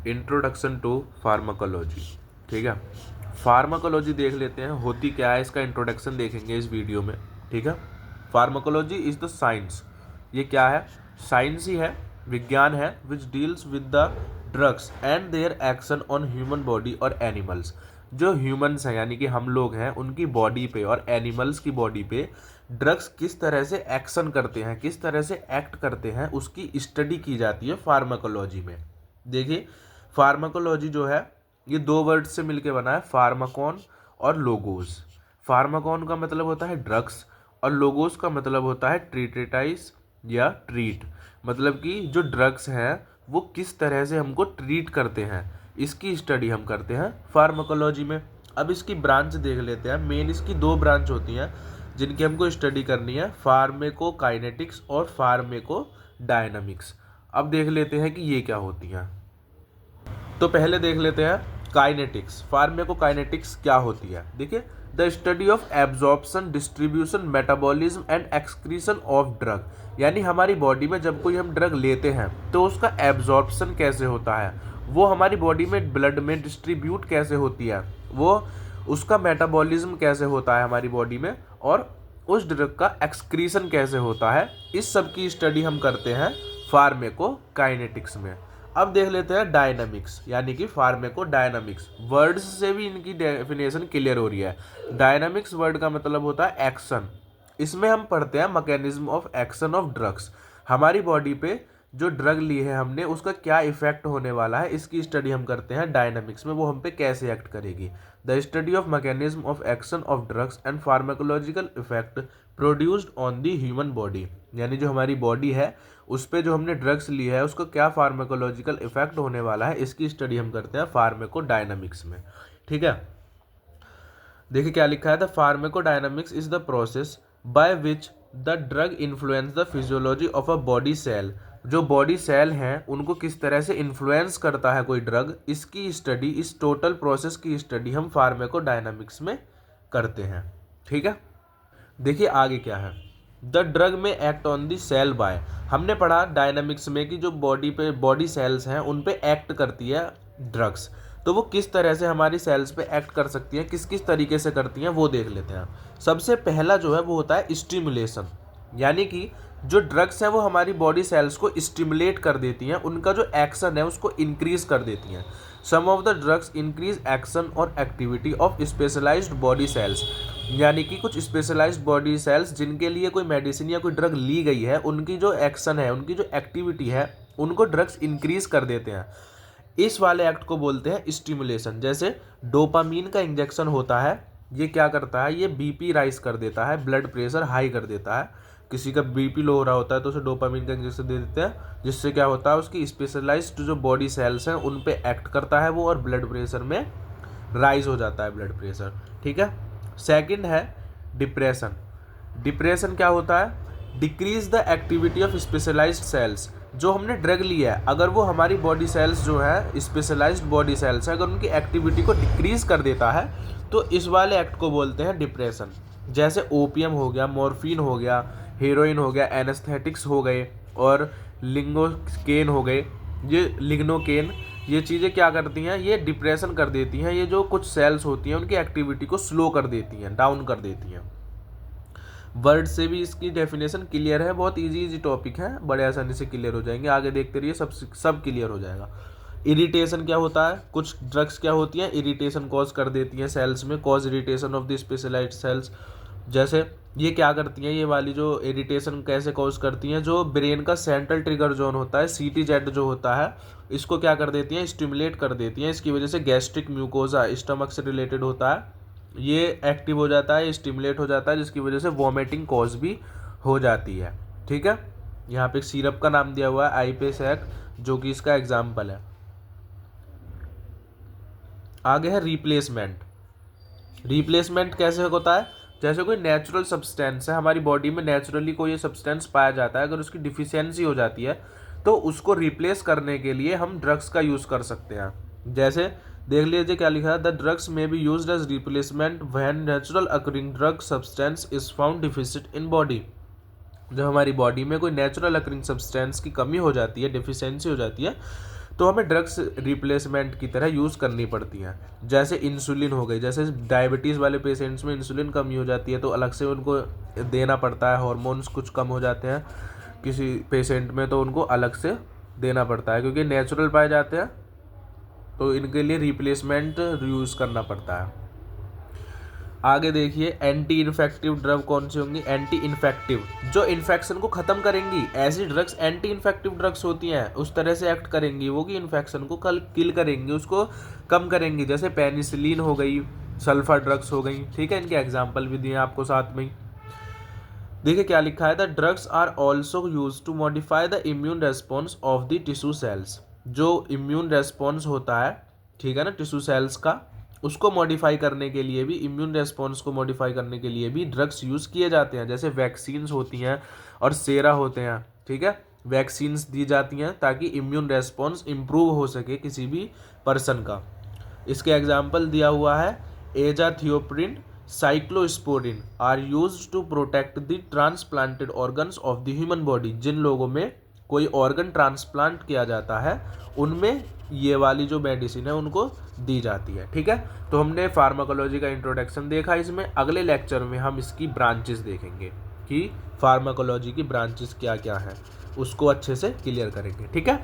Introduction to pharmacology. ठीक है, pharmacology देख लेते हैं होती क्या है, इसका इंट्रोडक्शन देखेंगे इस वीडियो में। ठीक है, फार्माकोलॉजी इज द साइंस, ये क्या है, साइंस ही है, विज्ञान है, which deals with the drugs and their action on human body और एनिमल्स। जो ह्यूमंस हैं यानी कि हम लोग हैं, उनकी बॉडी पे और एनिमल्स की बॉडी पे ड्रग्स किस तरह से एक्शन करते हैं, किस तरह से एक्ट करते हैं, उसकी स्टडी की जाती है फार्माकोलॉजी में। देखिए, फार्माकोलॉजी जो है ये दो वर्ड से मिलके बना है, फार्माकोन और लोगोस। फार्माकोन का मतलब होता है ड्रग्स और लोगोस का मतलब होता है ट्रीटेटाइज या ट्रीट, मतलब कि जो ड्रग्स हैं वो किस तरह से हमको ट्रीट करते हैं, इसकी स्टडी हम करते हैं फार्माकोलॉजी में। अब इसकी ब्रांच देख लेते हैं। मेन इसकी दो ब्रांच होती हैं जिनकी हमको स्टडी करनी है, फार्मेकोकाइनेटिक्स और फार्मेकोडायनामिक्स। अब देख लेते हैं कि ये क्या होती हैं। तो पहले देख लेते हैं काइनेटिक्स। फार्मेकोकाइनेटिक्स क्या होती है? देखिए, the study of absorption, distribution, metabolism and excretion of drug, यानी हमारी बॉडी में जब कोई हम ड्रग लेते हैं तो उसका एब्जॉर्प्शन कैसे होता है, वो हमारी बॉडी में ब्लड में डिस्ट्रीब्यूट कैसे होती है, वो उसका मेटाबॉलिज्म कैसे होता है हमारी बॉडी में, और उस ड्रग का एक्सक्रीशन कैसे होता है, इस सब की स्टडी हम करते हैं फार्मेकोकाइनेटिक्स में। अब देख लेते हैं डायनामिक्स, यानी कि फार्मेकोडायनामिक्स। वर्ड्स से भी इनकी डेफिनेशन क्लियर हो रही है। डायनामिक्स वर्ड का मतलब होता है एक्शन। इसमें हम पढ़ते हैं mechanism of action of drugs, हमारी बॉडी पे जो ड्रग ली है हमने उसका क्या इफेक्ट होने वाला है, इसकी स्टडी हम करते हैं डायनामिक्स में, वो हम पे कैसे एक्ट करेगी। The study of mechanism of action of drugs and pharmacological effect produced on the human body, यानी जो हमारी बॉडी है उस पर जो हमने ड्रग्स ली है उसका क्या फार्माकोलॉजिकल इफेक्ट होने वाला है, इसकी स्टडी हम करते हैं फार्माकोडायनामिक्स में। ठीक है, देखिए क्या लिखा है, the pharmacodynamics is the process by which the drug influence the physiology of a body cell. जो बॉडी सेल हैं उनको किस तरह से इन्फ्लुएंस करता है कोई ड्रग, इसकी स्टडी, इस टोटल प्रोसेस की स्टडी हम फार्माकोडायनामिक्स में करते हैं। ठीक है, देखिए आगे क्या है, the drug may act on the cell by, हमने पढ़ा डायनामिक्स में कि जो बॉडी पे बॉडी सेल्स हैं उन पे एक्ट करती है ड्रग्स, तो वो किस तरह से हमारी सेल्स पे एक्ट कर सकती हैं, किस किस तरीके से करती हैं वो देख लेते हैं। सबसे पहला जो है वो होता है स्टिमुलेशन, यानी कि जो ड्रग्स हैं वो हमारी बॉडी सेल्स को स्टिमुलेट कर देती हैं, उनका जो एक्शन है उसको इंक्रीज कर देती हैं। Some of the drugs increase action और activity of specialized body cells, यानी कि कुछ स्पेशलाइज्ड बॉडी सेल्स जिनके लिए कोई मेडिसिन या कोई ड्रग ली गई है, उनकी जो एक्शन है, उनकी जो एक्टिविटी है, उनको ड्रग्स इंक्रीज कर देते हैं। इस वाले एक्ट को बोलते हैं स्टिमुलेशन। जैसे डोपामीन का इंजेक्शन होता है, ये क्या करता है, ये बीपी राइज कर देता है, ब्लड प्रेशर हाई कर देता है। किसी का बीपी लो हो रहा होता है तो उसे डोपामीन का इंजेक्शन दे देते हैं, जिससे क्या होता है, उसकी स्पेशलाइज्ड जो बॉडी सेल्स हैं उन पे एक्ट करता है वो, और ब्लड प्रेशर में राइज हो जाता है ब्लड प्रेशर। ठीक है, सेकंड है डिप्रेशन। डिप्रेशन क्या होता है, decrease the activity of specialized cells. जो हमने ड्रग लिया है अगर वो हमारी बॉडी सेल्स जो है स्पेशलाइज्ड बॉडी सेल्स है, अगर उनकी एक्टिविटी को डिक्रीज कर देता है तो इस वाले एक्ट को बोलते हैं डिप्रेशन। जैसे ओपियम हो गया, मॉर्फिन हो गया, हेरोइन हो गया, एनेस्थेटिक्स हो गए और लिंगोकेन हो गए, ये लिग्नोकेन, ये चीज़ें क्या करती हैं, ये डिप्रेशन कर देती हैं, ये जो कुछ सेल्स होती हैं उनकी एक्टिविटी को स्लो कर देती हैं, डाउन कर देती हैं। वर्ड से भी इसकी डेफिनेशन क्लियर है, बहुत इजी टॉपिक है, बड़े आसानी से क्लियर हो जाएंगे, आगे देखते रहिए सब क्लियर हो जाएगा। इरिटेशन क्या होता है, कुछ ड्रग्स क्या होती हैं, इरिटेशन कॉज कर देती हैं सेल्स में, cause irritation of the specialized cells. जैसे ये क्या करती हैं, ये वाली जो इरिटेशन कैसे कॉज करती हैं, जो ब्रेन का सेंट्रल ट्रिगर जोन होता है, CTZ जो होता है, इसको क्या कर देती हैं, स्टिमुलेट कर देती हैं। इसकी वजह से गैस्ट्रिक म्यूकोजा, स्टमक से रिलेटेड होता है, ये एक्टिव हो जाता है, स्टिमुलेट हो जाता है, जिसकी वजह से वॉमिटिंग कॉज भी हो जाती है। ठीक है, यहाँ पे एक सिरप का नाम दिया हुआ है आईपेसैक, जो कि इसका एग्जाम्पल है। आगे है रिप्लेसमेंट। रिप्लेसमेंट कैसे होता है, जैसे कोई नेचुरल सब्सटेंस है, हमारी बॉडी में नेचुरली कोई सब्सटेंस पाया जाता है, अगर उसकी डिफिशियंसी हो जाती है तो उसको रिप्लेस करने के लिए हम ड्रग्स का यूज़ कर सकते हैं। जैसे देख लीजिए क्या लिखा है, the drugs may be used as replacement when natural occurring drug substance is found deficit in body. जब हमारी बॉडी में कोई नेचुरल अकरिंग सब्सटेंस की कमी हो जाती है, डिफिशियंसी हो जाती है, तो हमें ड्रग्स रिप्लेसमेंट की तरह यूज़ करनी पड़ती हैं। जैसे इंसुलिन हो गई, जैसे डायबिटीज़ वाले पेशेंट्स में इंसुलिन कमी हो जाती है तो अलग से उनको देना पड़ता है। हॉर्मोन्स कुछ कम हो जाते हैं किसी पेशेंट में तो उनको अलग से देना पड़ता है, क्योंकि नेचुरल पाए जाते हैं तो इनके लिए रिप्लेसमेंट यूज़ करना पड़ता है। आगे देखिए, एंटी इन्फेक्टिव ड्रग कौन सी होंगी? एंटी इन्फेक्टिव, जो इन्फेक्शन को ख़त्म करेंगी। ऐसी ड्रग्स एंटी इन्फेक्टिव ड्रग्स होती हैं, उस तरह से एक्ट करेंगी वो कि इन्फेक्शन को किल करेंगी, उसको कम करेंगी। जैसे पेनिसिलिन हो गई, सल्फर ड्रग्स हो गई, ठीक है। इनके एग्जाम्पल भी दिए आपको साथ में ही। देखिए क्या लिखा है, the drugs are also use to modify the immune response of the tissue cells. जो इम्यून रेस्पॉन्स होता है, ठीक है ना, टिश्यू सेल्स का, उसको मॉडिफाई करने के लिए भी, इम्यून रेस्पॉन्स को मॉडिफाई करने के लिए भी ड्रग्स यूज़ किए जाते हैं। जैसे वैक्सीन्स होती हैं और सेरा होते हैं, ठीक है। वैक्सीन्स दी जाती हैं ताकि इम्यून रेस्पॉन्स इम्प्रूव हो सके किसी भी पर्सन का। इसके एग्जाम्पल दिया हुआ है, azathioprine, cyclosporine are used to protect the transplanted organs of the human body. जिन लोगों में कोई ऑर्गन ट्रांसप्लांट किया जाता है उनमें ये वाली जो मेडिसिन है उनको दी जाती है, ठीक है। तो हमने फार्माकोलॉजी का इंट्रोडक्शन देखा। इसमें अगले लेक्चर में हम इसकी ब्रांचेस देखेंगे कि फार्माकोलॉजी की ब्रांचेस क्या क्या हैं, उसको अच्छे से क्लियर करेंगे, ठीक है।